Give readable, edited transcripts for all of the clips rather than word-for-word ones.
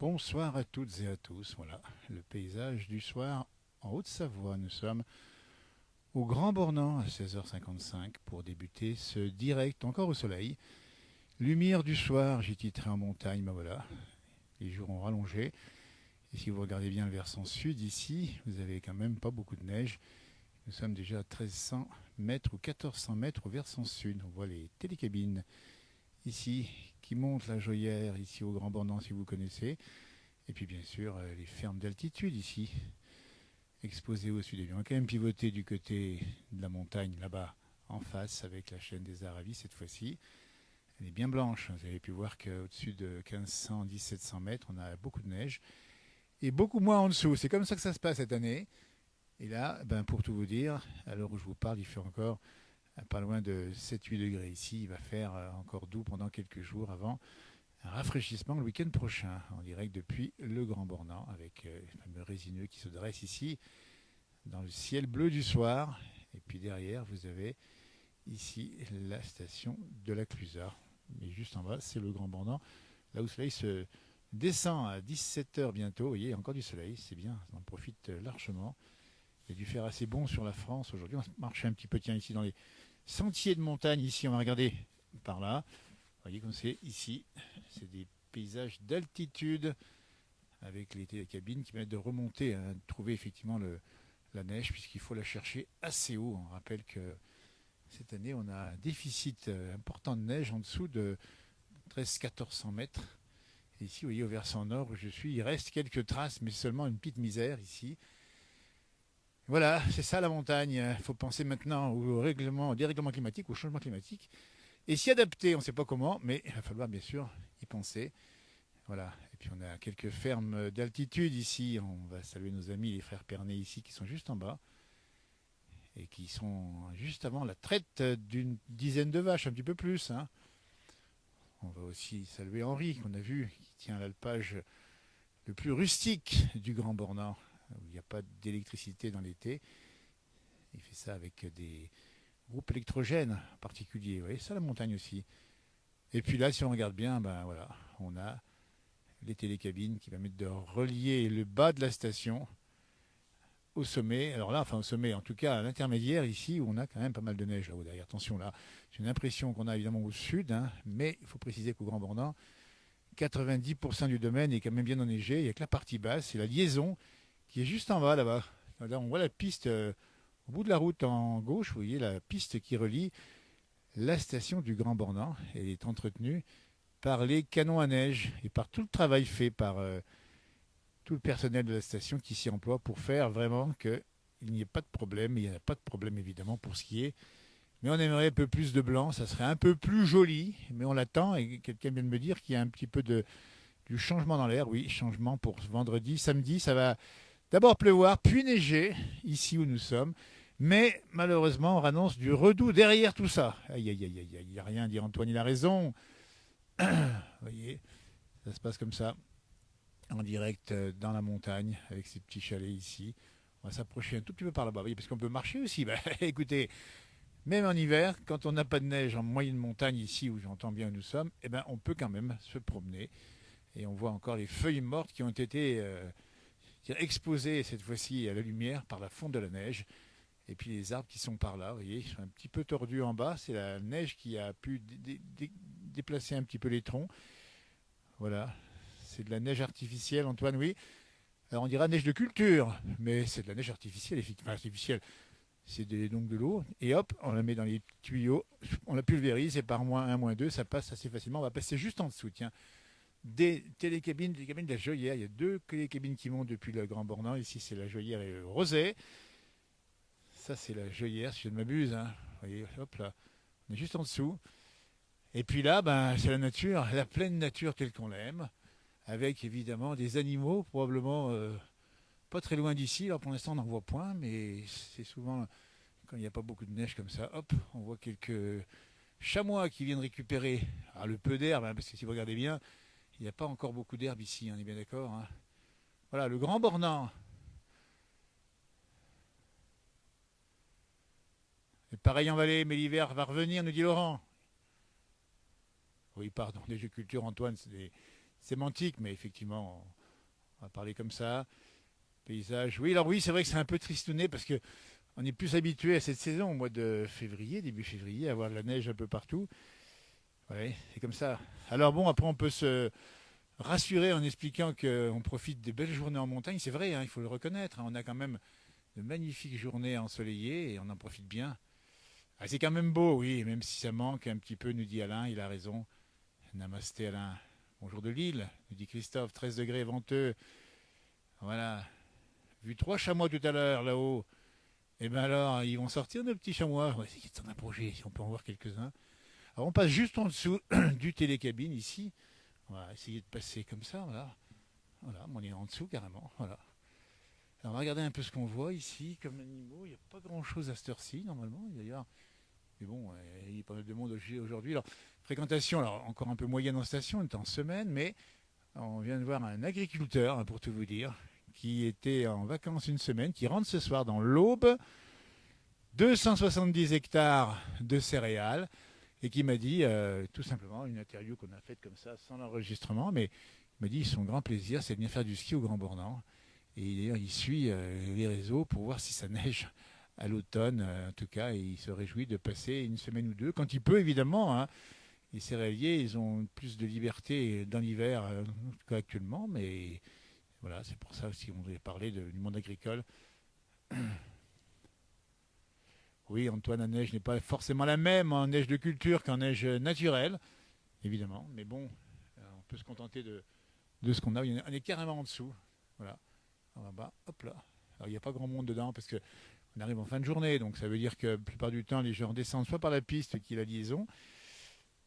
Bonsoir à toutes et à tous. Voilà, le paysage du soir en Haute-Savoie. Nous sommes au Grand Bornand à 16h55 pour débuter ce direct encore au soleil. Lumière du soir, j'ai titré en montagne, ben voilà, les jours ont rallongé. Et si vous regardez bien le versant sud ici, vous avez quand même pas beaucoup de neige. Nous sommes déjà à 1300 mètres ou 1400 mètres au versant sud. On voit les télécabines ici qui montent la Joyère ici au Grand Bornand si vous connaissez. Et puis bien sûr les fermes d'altitude ici, exposées au sud. Et on va quand même pivoter du côté de la montagne là-bas en face avec la chaîne des Aravis cette fois-ci. Elle est bien blanche. Vous avez pu voir qu'au-dessus de 1500, 1700 mètres, on a beaucoup de neige. Et beaucoup moins en dessous. C'est comme ça que ça se passe cette année. Et là, pour tout vous dire, à l'heure où je vous parle, il fait encore pas loin de 7-8 degrés ici. Il va faire encore doux pendant quelques jours avant un rafraîchissement le week-end prochain, en direct depuis le Grand Bornand, avec les fameux résineux qui se dressent ici dans le ciel bleu du soir. Et puis derrière, vous avez ici la station de la Clusaz. Mais juste en bas, c'est le Grand Bornand, là où le soleil se descend à 17h bientôt. Vous voyez, il y a encore du soleil, c'est bien, on en profite largement. Il a dû faire assez bon sur la France aujourd'hui. On va marcher un petit peu, tiens, ici dans les sentiers de montagne. Ici, on va regarder par là. Vous voyez comme c'est ici, c'est des paysages d'altitude avec les télécabines qui permettent de remonter, de trouver effectivement la neige puisqu'il faut la chercher assez haut. On rappelle que cette année, on a un déficit important de neige en dessous de 1300-1400 mètres. Et ici, vous voyez, au versant nord où je suis, il reste quelques traces, mais seulement une petite misère ici. Voilà, c'est ça la montagne. Il faut penser maintenant au dérèglement climatique, au changement climatique. Et s'y adapter, on ne sait pas comment, mais il va falloir bien sûr y penser. Voilà. Et puis on a quelques fermes d'altitude ici. On va saluer nos amis, les frères Pernet ici, qui sont juste en bas et qui sont juste avant la traite d'une dizaine de vaches, un petit peu plus, hein. On va aussi saluer Henri, qu'on a vu, qui tient l'alpage le plus rustique du Grand Bornand, où il n'y a pas d'électricité dans l'été. Il fait ça avec des groupes électrogènes particuliers. Vous voyez, ça la montagne aussi. Et puis là, si on regarde bien, voilà, on a les télécabines qui permettent de relier le bas de la station au sommet. Alors là, enfin au sommet, en tout cas à l'intermédiaire ici, où on a quand même pas mal de neige là-haut derrière. Attention là, j'ai une impression qu'on a évidemment au sud, hein, mais il faut préciser qu'au Grand Bornand, 90% du domaine est quand même bien enneigé. Il n'y a que la partie basse, c'est la liaison qui est juste en bas là-bas. Là, on voit la piste au bout de la route en gauche, vous voyez la piste qui relie la station du Grand Bornand. Elle est entretenue par les canons à neige et par tout le travail fait par tout le personnel de la station qui s'y emploie pour faire vraiment qu'il n'y ait pas de problème. Il n'y a pas de problème évidemment pour skier. Mais on aimerait un peu plus de blanc, ça serait un peu plus joli, mais on l'attend et quelqu'un vient de me dire qu'il y a un petit peu du changement dans l'air. Oui, changement pour vendredi, samedi, ça va d'abord pleuvoir, puis neiger ici où nous sommes. Mais malheureusement, on annonce du redoux derrière tout ça. Aïe, aïe, aïe, aïe, il n'y a rien, dit Antoine, il a raison. Vous voyez, ça se passe comme ça, en direct dans la montagne, avec ces petits chalets ici. On va s'approcher un tout petit peu par là-bas, oui, parce qu'on peut marcher aussi. Écoutez, même en hiver, quand on n'a pas de neige en moyenne montagne ici, où j'entends bien où nous sommes, on peut quand même se promener. Et on voit encore les feuilles mortes qui ont été exposées cette fois-ci à la lumière par la fonte de la neige. Et puis les arbres qui sont par là, vous voyez, ils sont un petit peu tordus en bas. C'est la neige qui a pu déplacer un petit peu les troncs. Voilà, c'est de la neige artificielle, Antoine, oui. Alors on dira neige de culture, mais c'est de la neige artificielle, effectivement artificielle. C'est donc de l'eau, et hop, on la met dans les tuyaux, on la pulvérise, et par -1, -2, ça passe assez facilement. On va passer juste en dessous, tiens. Des télécabines de la Joyère. Il y a deux télécabines qui montent depuis le Grand Bornand. Ici, c'est la Joyère et le Roset. Ça, c'est la Joyère, si je ne m'abuse, hein. Vous voyez, hop là, on est juste en dessous. Et puis là, c'est la nature, la pleine nature telle qu'on l'aime, avec évidemment des animaux, probablement pas très loin d'ici. Alors pour l'instant, on n'en voit point, mais c'est souvent quand il n'y a pas beaucoup de neige comme ça, hop, on voit quelques chamois qui viennent récupérer le peu d'herbe, hein, parce que si vous regardez bien, il n'y a pas encore beaucoup d'herbe ici, on est bien d'accord, hein. Voilà, le Grand Bornand. Et pareil en vallée, mais l'hiver va revenir, nous dit Laurent. Oui, pardon, les jeux culture, Antoine, c'est des sémantiques, mais effectivement, On va parler comme ça. Paysage. Oui, alors oui, c'est vrai que c'est un peu tristouné parce que on est plus habitué à cette saison au mois de février, début février, à avoir de la neige un peu partout. Oui, c'est comme ça. Alors bon, après on peut se rassurer en expliquant qu'on profite des belles journées en montagne. C'est vrai, hein, il faut le reconnaître, hein. On a quand même de magnifiques journées ensoleillées et on en profite bien. Ah, c'est quand même beau, oui, même si ça manque un petit peu, nous dit Alain, il a raison. Namasté Alain. Bonjour de Lille, nous dit Christophe, 13 degrés venteux. Voilà. Vu 3 chamois tout à l'heure là-haut. Et bien alors, ils vont sortir nos petits chamois. On va essayer de s'en approcher, si on peut en voir quelques-uns. Alors on passe juste en dessous du télécabine ici. On va essayer de passer comme ça, voilà. Voilà, on est en dessous carrément. Voilà. Alors on va regarder un peu ce qu'on voit ici comme animaux. Il n'y a pas grand-chose à cette heure-ci normalement. D'ailleurs, mais bon, il y a pas mal de monde aujourd'hui. Alors, fréquentation, alors encore un peu moyenne en station, on est en semaine, mais on vient de voir un agriculteur, hein, pour tout vous dire, qui était en vacances une semaine, qui rentre ce soir dans l'Aube, 270 hectares de céréales, et qui m'a dit, tout simplement, une interview qu'on a faite comme ça, sans l'enregistrement, mais il m'a dit, son grand plaisir, c'est de venir faire du ski au Grand Bornand. Et d'ailleurs, il suit les réseaux pour voir si ça neige à l'automne, en tout cas, et il se réjouit de passer une semaine ou deux, quand il peut, évidemment, hein. Les céréaliers, ils ont plus de liberté dans l'hiver qu'actuellement, mais voilà, c'est pour ça aussi qu'on voulait parler du monde agricole. Oui, Antoine, la neige n'est pas forcément la même en neige de culture qu'en neige naturelle, évidemment, mais bon, on peut se contenter de ce qu'on a. On est carrément en dessous, voilà, en bas, hop là. Alors il n'y a pas grand monde dedans parce que on arrive en fin de journée, donc ça veut dire que la plupart du temps, les gens descendent soit par la piste qui est la liaison,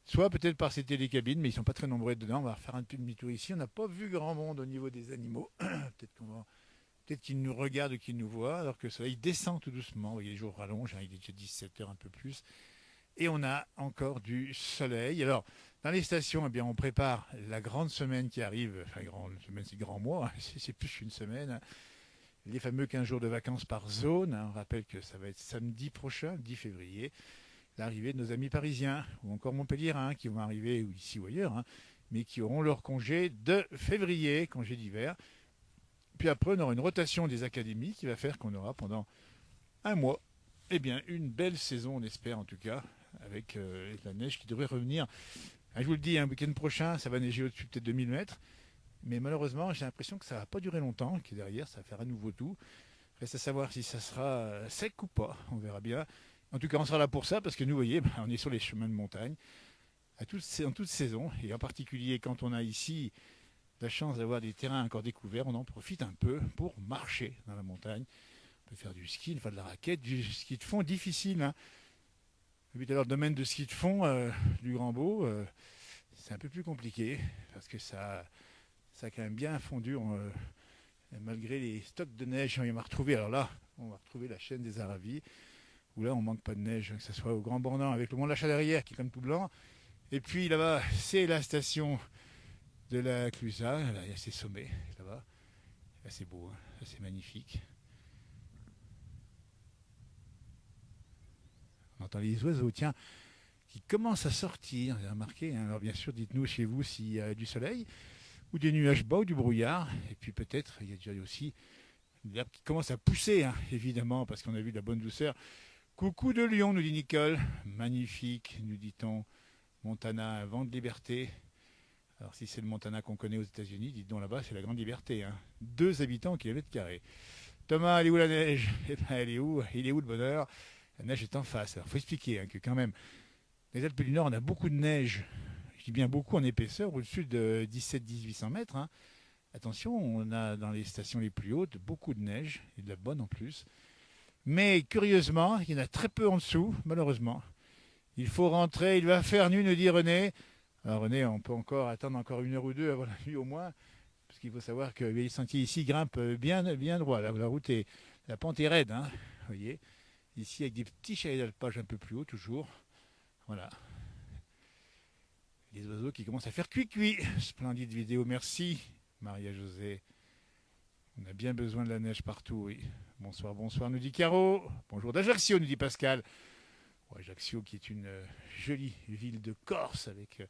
soit peut-être par ces télécabines, mais ils ne sont pas très nombreux dedans. On va refaire un petit demi-tour ici. On n'a pas vu grand monde au niveau des animaux. Peut-être qu'ils nous regardent ou qu'ils nous voient, alors que le soleil descend tout doucement. Vous voyez, les jours rallongent, hein, il est déjà 17 heures un peu plus. Et on a encore du soleil. Alors, dans les stations, eh bien, on prépare la grande semaine qui arrive. Enfin, grande semaine, c'est grand mois, hein, c'est plus qu'une semaine, hein. Les fameux 15 jours de vacances par zone, hein. On rappelle que ça va être samedi prochain, 10 février, l'arrivée de nos amis parisiens, ou encore montpelliérains, qui vont arriver, ou ici ou ailleurs, hein, mais qui auront leur congé de février, congé d'hiver. Puis après, on aura une rotation des académies qui va faire qu'on aura pendant un mois, eh bien, une belle saison, on espère en tout cas, avec la neige qui devrait revenir. Ah, je vous le dis, un week-end prochain, ça va neiger au-dessus peut-être de 1000 mètres. Mais malheureusement, j'ai l'impression que ça ne va pas durer longtemps, que derrière, ça va faire à nouveau tout. Reste à savoir si ça sera sec ou pas, on verra bien. En tout cas, on sera là pour ça, parce que nous, vous voyez, on est sur les chemins de montagne, en toute saison, et en particulier quand on a ici la chance d'avoir des terrains encore découverts, on en profite un peu pour marcher dans la montagne. On peut faire du ski, une fois de la raquette, du ski de fond difficile, hein. Alors, le domaine de ski de fond du Grand Beau, c'est un peu plus compliqué, parce que ça a quand même bien fondu, malgré les stocks de neige. On va retrouver, alors là, on va retrouver la chaîne des Aravis, où là, on manque pas de neige, que ce soit au Grand Bornand, avec le mont de la Chalairière, qui est comme tout blanc. Et puis là-bas, c'est la station de la Clusaz. Là, il y a ces sommets, là-bas. Là, c'est beau, hein. Là, c'est magnifique. On entend les oiseaux, tiens, qui commencent à sortir. Vous avez remarqué, hein. Alors bien sûr, dites-nous chez vous s'il y a du soleil, ou des nuages bas, ou du brouillard. Et puis peut-être, il y a déjà aussi l'herbe qui commence à pousser, hein, évidemment, parce qu'on a vu de la bonne douceur. Coucou de Lyon, nous dit Nicole. Magnifique, nous dit-on. Montana, un vent de liberté. Alors si c'est le Montana qu'on connaît aux États-Unis, dites donc là-bas, c'est la grande liberté, hein. 2 habitants au kilomètre carré. Thomas, elle est où la neige? Eh ben, elle est où? Il est où le bonheur? La neige est en face. Alors, il faut expliquer, hein, que quand même, les Alpes du Nord, on a beaucoup de neige. Je dis bien beaucoup en épaisseur, au-dessus de 17-1800 mètres, hein. Attention, on a dans les stations les plus hautes beaucoup de neige, et de la bonne en plus. Mais curieusement, il y en a très peu en dessous, malheureusement. Il faut rentrer, il va faire nuit, nous dit René. Alors René, on peut encore attendre encore 1 heure ou 2 avant la nuit au moins, parce qu'il faut savoir que les sentiers ici grimpent bien, bien droit. La route est, la pente est raide, hein, vous voyez. Ici avec des petits chalets d'alpage un peu plus haut toujours. Voilà. Les oiseaux qui commencent à faire cuit-cuit. Splendide vidéo, merci Maria-Josée. On a bien besoin de la neige partout, oui. Bonsoir, bonsoir, nous dit Caro. Bonjour d'Ajaccio, nous dit Pascal. Bon, Ajaccio qui est une jolie ville de Corse avec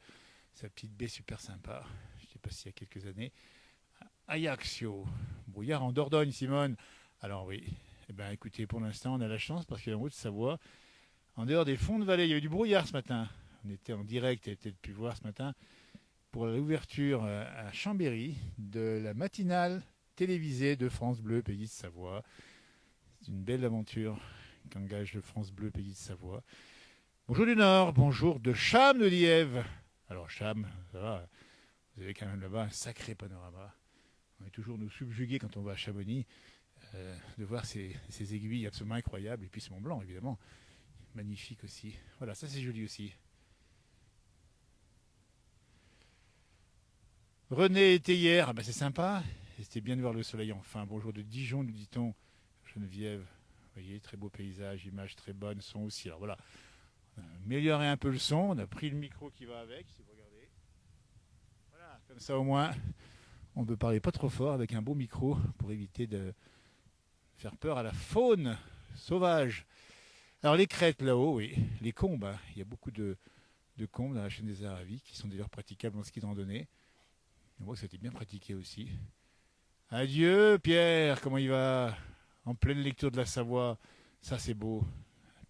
sa petite baie super sympa. Je sais pas s'il y a quelques années. Ajaccio. Brouillard en Dordogne, Simone. Alors oui, eh ben, écoutez, pour l'instant, on a la chance parce qu'en Haute-Savoie, en dehors des fonds de vallée, il y a eu du brouillard ce matin. On était en direct, et vous avez peut-être pu voir ce matin, pour l'ouverture à Chambéry de la matinale télévisée de France Bleu, Pays de Savoie. C'est une belle aventure qu'engage le France Bleu, Pays de Savoie. Bonjour du Nord, bonjour de Cham de Lièvre. Alors Cham, ça va, vous avez quand même là-bas un sacré panorama. On est toujours nous subjugués quand on va à Chamonix de voir ces aiguilles absolument incroyables. Et puis ce Mont Blanc, évidemment, magnifique aussi. Voilà, ça c'est joli aussi. René était hier, ah bah c'est sympa. C'était bien de voir le soleil enfin. Bonjour de Dijon, nous dit-on. Geneviève, vous voyez, très beau paysage, images très bonnes, son aussi. Alors voilà, on a amélioré un peu le son, on a pris le micro qui va avec, si vous regardez. Voilà, comme ça au moins, on ne peut parler pas trop fort avec un beau micro pour éviter de faire peur à la faune sauvage. Alors les crêtes là-haut, oui, les combes, hein. Il y a beaucoup de combes dans la chaîne des Aravis qui sont d'ailleurs praticables en ski de randonnée. On voit que ça a été bien pratiqué aussi. Adieu Pierre, comment il va? En pleine lecture de la Savoie, ça c'est beau.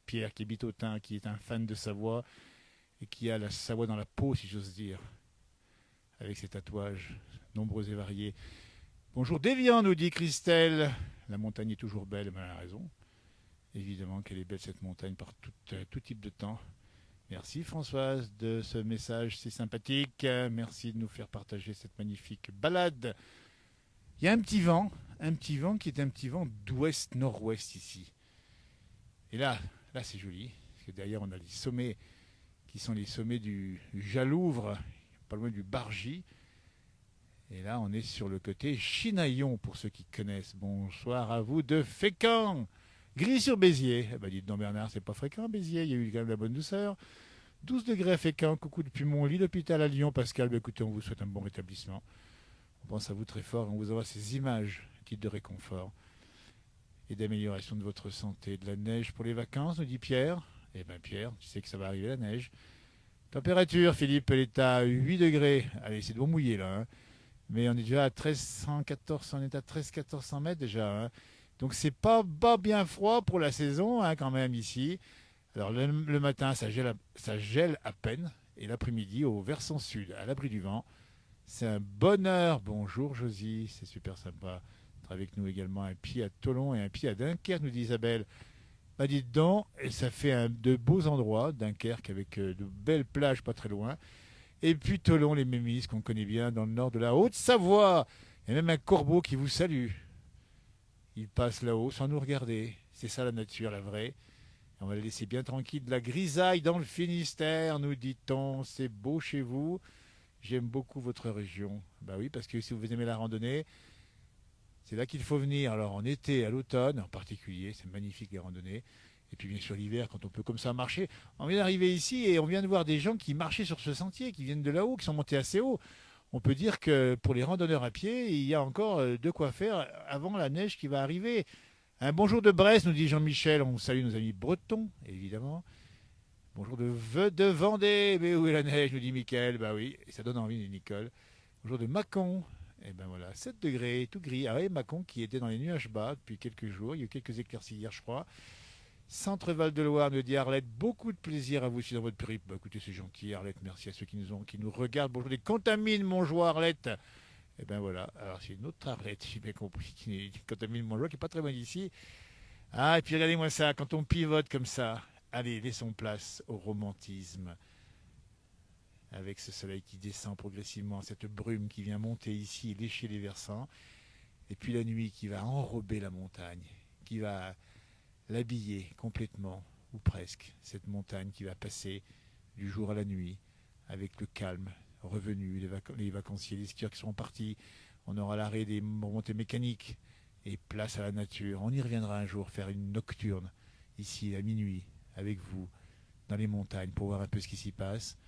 Pierre qui habite Autun, qui est un fan de Savoie et qui a la Savoie dans la peau, si j'ose dire, avec ses tatouages nombreux et variés. Bonjour Déviant, nous dit Christelle. La montagne est toujours belle, mais elle a raison. Évidemment qu'elle est belle cette montagne par tout type de temps. Merci Françoise de ce message si sympathique. Merci de nous faire partager cette magnifique balade. Il y a un petit vent qui est un petit vent d'ouest-nord-ouest ici. Et là c'est joli, parce que derrière on a les sommets qui sont les sommets du Jalouvre, pas loin du Bargy. Et là on est sur le côté Chinaillon pour ceux qui connaissent. Bonsoir à vous de Fécamp. Gris sur Béziers. Eh ben dites donc Bernard, c'est pas fréquent Béziers, il y a eu quand même la bonne douceur. 12 degrés à Fécamp, coucou depuis mon lit d'hôpital à Lyon. Pascal, bah, écoutez, on vous souhaite un bon rétablissement. On pense à vous très fort et on vous envoie ces images, titre de réconfort et d'amélioration de votre santé. De la neige pour les vacances, nous dit Pierre. Eh bien Pierre, tu sais que ça va arriver la neige. Température, Philippe, elle est à 8 degrés. Allez, c'est de bon mouiller là. Hein. Mais on est déjà à 1314, on est à 13-1400 mètres déjà. Hein. Donc c'est pas bien froid pour la saison hein, quand même ici. Alors le matin, ça gèle à peine. Et l'après-midi, au versant sud, à l'abri du vent, c'est un bonheur. Bonjour Josie, c'est super sympa d'être avec nous également. Un pied à Toulon et un pied à Dunkerque, nous dit Isabelle. Bah dites donc, et ça fait de beaux endroits, Dunkerque avec de belles plages pas très loin. Et puis Toulon, les Mémises qu'on connaît bien dans le nord de la Haute-Savoie. Il y a même un corbeau qui vous salue. Il passe là-haut sans nous regarder. C'est ça la nature, la vraie. On va le laisser bien tranquille. De la grisaille dans le Finistère, nous dit-on. C'est beau chez vous. J'aime beaucoup votre région. Bah oui, parce que si vous aimez la randonnée, c'est là qu'il faut venir. Alors en été, à l'automne en particulier, c'est magnifique les randonnées. Et puis bien sûr l'hiver, quand on peut comme ça marcher. On vient d'arriver ici et on vient de voir des gens qui marchaient sur ce sentier, qui viennent de là-haut, qui sont montés assez haut. On peut dire que pour les randonneurs à pied, il y a encore de quoi faire avant la neige qui va arriver. Un bonjour de Brest, nous dit Jean-Michel. On salue nos amis bretons, évidemment. Bonjour de Vendée. Mais où est la neige, nous dit Mickaël. Bah oui, ça donne envie, dit Nicole. Bonjour de Mâcon. Et ben voilà, 7 degrés, tout gris. Ah oui, Mâcon qui était dans les nuages bas depuis quelques jours. Il y a eu quelques éclaircies hier, je crois. Centre Val-de-Loire, nous dit Arlette. Beaucoup de plaisir à vous aussi dans votre périple. Bah écoutez, c'est gentil, Arlette. Merci à ceux qui nous regardent. Bonjour les contamines, mon joie, Arlette. Et ben voilà, alors c'est une autre Arlette, j'ai bien compris, qui contamine mon joie, qui n'est pas très loin d'ici. Ah, et puis regardez-moi ça, quand on pivote comme ça, allez, laissons place au romantisme. Avec ce soleil qui descend progressivement, cette brume qui vient monter ici et lécher les versants. Et puis la nuit qui va enrober la montagne, qui va l'habiller complètement, ou presque. Cette montagne qui va passer du jour à la nuit, avec le calme revenu, les vacanciers, les skieurs qui seront partis. On aura l'arrêt des remontées mécaniques et place à la nature. On y reviendra un jour faire une nocturne, ici à minuit, avec vous, dans les montagnes, pour voir un peu ce qui s'y passe.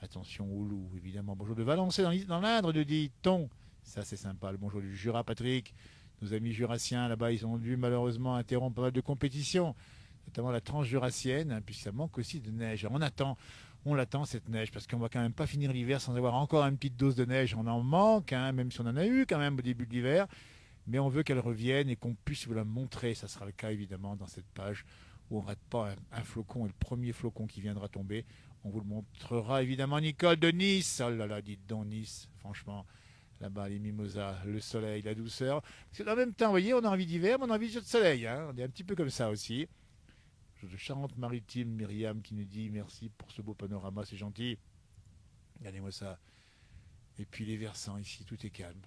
Attention aux loups, évidemment. Bonjour de Valençay dans l'Indre, nous dit-on. Ça, c'est sympa. Le bonjour du Jura, Patrick. Nos amis jurassiens, là-bas, ils ont dû malheureusement interrompre pas mal de compétitions, notamment la tranche jurassienne, hein, puisque ça manque aussi de neige. Alors, On l'attend cette neige parce qu'on va quand même pas finir l'hiver sans avoir encore une petite dose de neige. On en manque, hein, même si on en a eu quand même au début de l'hiver. Mais on veut qu'elle revienne et qu'on puisse vous la montrer. Ça sera le cas évidemment dans cette page où on ne rate pas un flocon et le premier flocon qui viendra tomber. On vous le montrera évidemment. Nicole de Nice. Oh là là, dites donc Nice, franchement. Là-bas, les mimosas, le soleil, la douceur. Parce qu'en même temps, vous voyez, on a envie d'hiver, mais on a envie de soleil. Hein. On est un petit peu comme ça aussi. De Charente-Maritime, Myriam qui nous dit merci pour ce beau panorama, c'est gentil. Regardez-moi ça. Et puis les versants ici, tout est calme.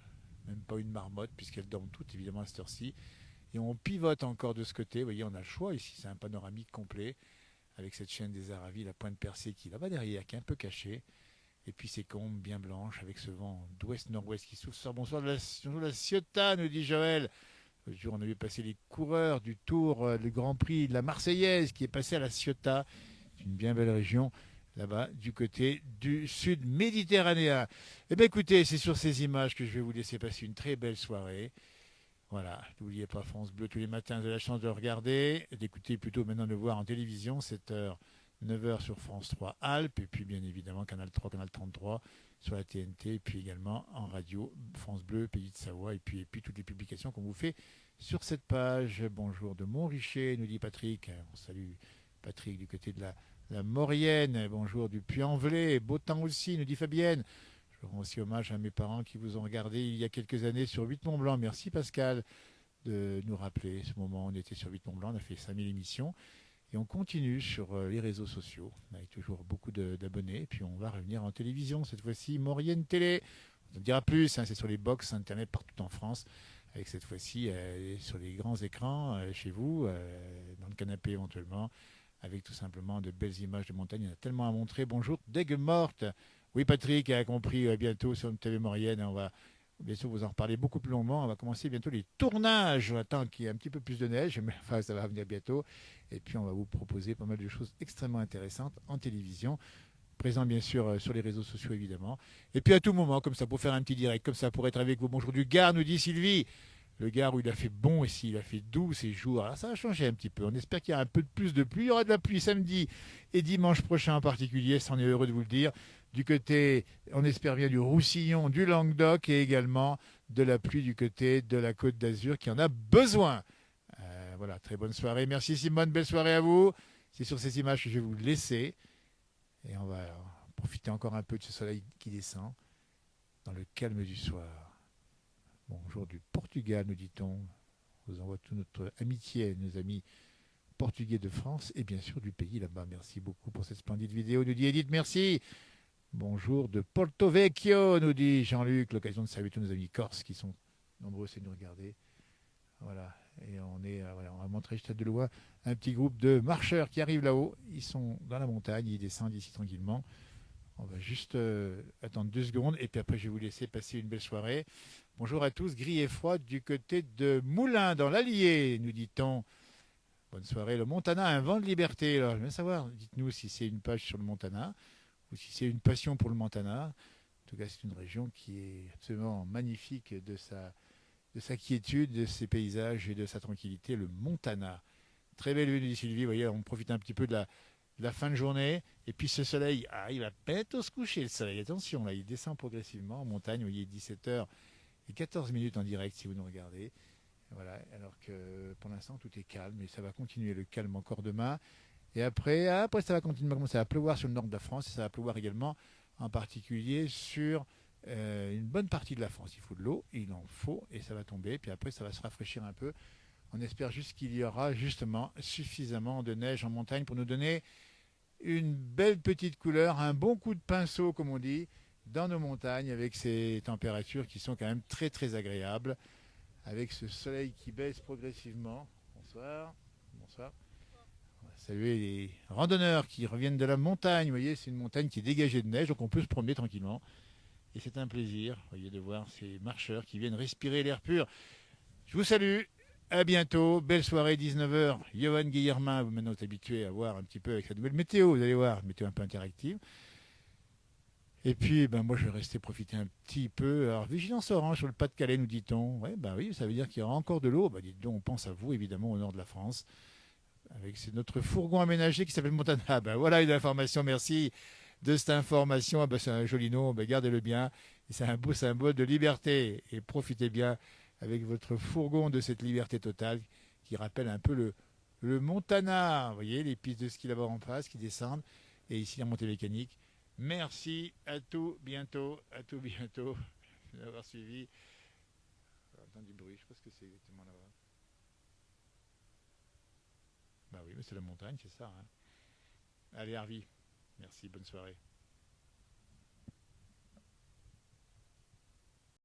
Même pas une marmotte, puisqu'elles dorment toutes évidemment à cette heure-ci. Et on pivote encore de ce côté. Vous voyez, on a le choix ici. C'est un panoramique complet avec cette chaîne des Aravis, la pointe percée qui est là-bas derrière, qui est un peu cachée. Et puis ces combes bien blanches avec ce vent d'ouest-nord-ouest qui souffle. Bonsoir de la Ciotat, nous dit Joël. Le jour, on a vu passer les coureurs du Tour, le Grand Prix de la Marseillaise qui est passé à la Ciotat. C'est une bien belle région là-bas du côté du sud méditerranéen. Eh bien écoutez, c'est sur ces images que je vais vous laisser passer une très belle soirée. Voilà, n'oubliez pas France Bleu tous les matins, vous avez la chance de regarder, d'écouter plutôt maintenant de voir en télévision, 7h, 9h sur France 3 Alpes, et puis bien évidemment Canal 3, Canal 33 sur la TNT, et puis également en radio France Bleu, Pays de Savoie, et puis toutes les publications qu'on vous fait sur cette page. Bonjour de Montrichet, nous dit Patrick. On salue Patrick du côté de la Maurienne. Bonjour du Puy-en-Velay, beau temps aussi, nous dit Fabienne. Je rends aussi hommage à mes parents qui vous ont regardé il y a quelques années sur 8 Mont-Blanc. Merci Pascal de nous rappeler ce moment. On était sur 8 Mont-Blanc, on a fait 5000 émissions. Et on continue sur les réseaux sociaux, avec toujours beaucoup d'abonnés. Et puis on va revenir en télévision, cette fois-ci, Maurienne Télé. On en dira plus, hein, c'est sur les box Internet partout en France, avec cette fois-ci sur les grands écrans, chez vous, dans le canapé éventuellement, avec tout simplement de belles images de montagne. Il y en a tellement à montrer. Bonjour, d'Aigues Mortes. Oui, Patrick a compris bientôt sur une télé Maurienne. On va bien sûr vous en reparler beaucoup plus longuement. On va commencer bientôt les tournages. On attend qu'il y ait un petit peu plus de neige, mais enfin, ça va venir bientôt. Et puis, on va vous proposer pas mal de choses extrêmement intéressantes en télévision. Présent, bien sûr, sur les réseaux sociaux, évidemment. Et puis, à tout moment, comme ça, pour faire un petit direct, comme ça, pour être avec vous. Bonjour du Gard, nous dit Sylvie. Le Gard où il a fait bon ici, il a fait doux ces jours. Alors, ça va changer un petit peu. On espère qu'il y a un peu de plus de pluie. Il y aura de la pluie samedi et dimanche prochain en particulier. Ça, on est heureux de vous le dire. Du côté, on espère bien, du Roussillon, du Languedoc et également de la pluie du côté de la Côte d'Azur qui en a besoin. Voilà, très bonne soirée. Merci Simone, belle soirée à vous. C'est sur ces images que je vais vous laisser. Et on va profiter encore un peu de ce soleil qui descend dans le calme du soir. Bonjour du Portugal, nous dit-on. Je vous envoie toute notre amitié à nos amis portugais de France et bien sûr du pays là-bas. Merci beaucoup pour cette splendide vidéo, nous dit Edith, merci. Bonjour de Porto Vecchio, nous dit Jean-Luc. L'occasion de saluer tous nos amis corses qui sont nombreux à nous regarder. Voilà, et on va montrer juste de loin un petit groupe de marcheurs qui arrivent là-haut. Ils sont dans la montagne, ils descendent ici tranquillement. On va juste attendre 2 secondes et puis après je vais vous laisser passer une belle soirée. Bonjour à tous, gris et froid du côté de Moulins dans l'Allier, nous dit-on. Bonne soirée, le Montana, un vent de liberté. Alors, je veux savoir, dites-nous si c'est une page sur le Montana ou si c'est une passion pour le Montana. En tout cas, c'est une région qui est absolument magnifique de sa quiétude, de ses paysages et de sa tranquillité, le Montana. Très belle vue, dit Sylvie. Vous voyez, on profite un petit peu de la fin de journée. Et puis ce soleil, il va bientôt se coucher, le soleil. Attention, là, il descend progressivement en montagne. Vous voyez, 17h et 14 minutes en direct si vous nous regardez. Voilà, alors que pour l'instant, tout est calme. Et ça va continuer le calme encore demain. Et après, ça va continuer à commencer à pleuvoir sur le nord de la France. Et ça va pleuvoir également, en particulier sur une bonne partie de la France. Il faut de l'eau, il en faut, et ça va tomber. Puis après, ça va se rafraîchir un peu. On espère juste qu'il y aura justement suffisamment de neige en montagne pour nous donner une belle petite couleur, un bon coup de pinceau, comme on dit, dans nos montagnes, avec ces températures qui sont quand même très très agréables, avec ce soleil qui baisse progressivement. Bonsoir. Bonsoir. On va saluer les randonneurs qui reviennent de la montagne. Vous voyez, c'est une montagne qui est dégagée de neige, donc on peut se promener tranquillement. Et c'est un plaisir, vous voyez, de voir ces marcheurs qui viennent respirer l'air pur. Je vous salue. À bientôt, belle soirée, 19h. Johan Guillermin, vous maintenant êtes habitué à voir un petit peu avec la nouvelle météo, vous allez voir, météo un peu interactive. Et puis, moi, je vais rester profiter un petit peu. Alors, vigilance orange sur le Pas-de-Calais, nous dit-on. Ouais, oui, ça veut dire qu'il y aura encore de l'eau. Dites donc, on pense à vous, évidemment, au nord de la France. Avec notre fourgon aménagé qui s'appelle Montana. Voilà une information, merci. de cette information. Ah ben, c'est un joli nom, ben, gardez-le bien. Et c'est un beau symbole de liberté. Et profitez bien avec votre fourgon de cette liberté totale qui rappelle un peu le Montana. Vous voyez, les pistes de ski là-bas en face qui descendent. Et ici, la montée mécanique. Merci, à tout bientôt. À tout bientôt d'avoir suivi. J'entends du bruit, je pense que c'est exactement là-bas. Bah oui, mais c'est la montagne, c'est ça. Hein. Allez, Harvey. Merci, bonne soirée.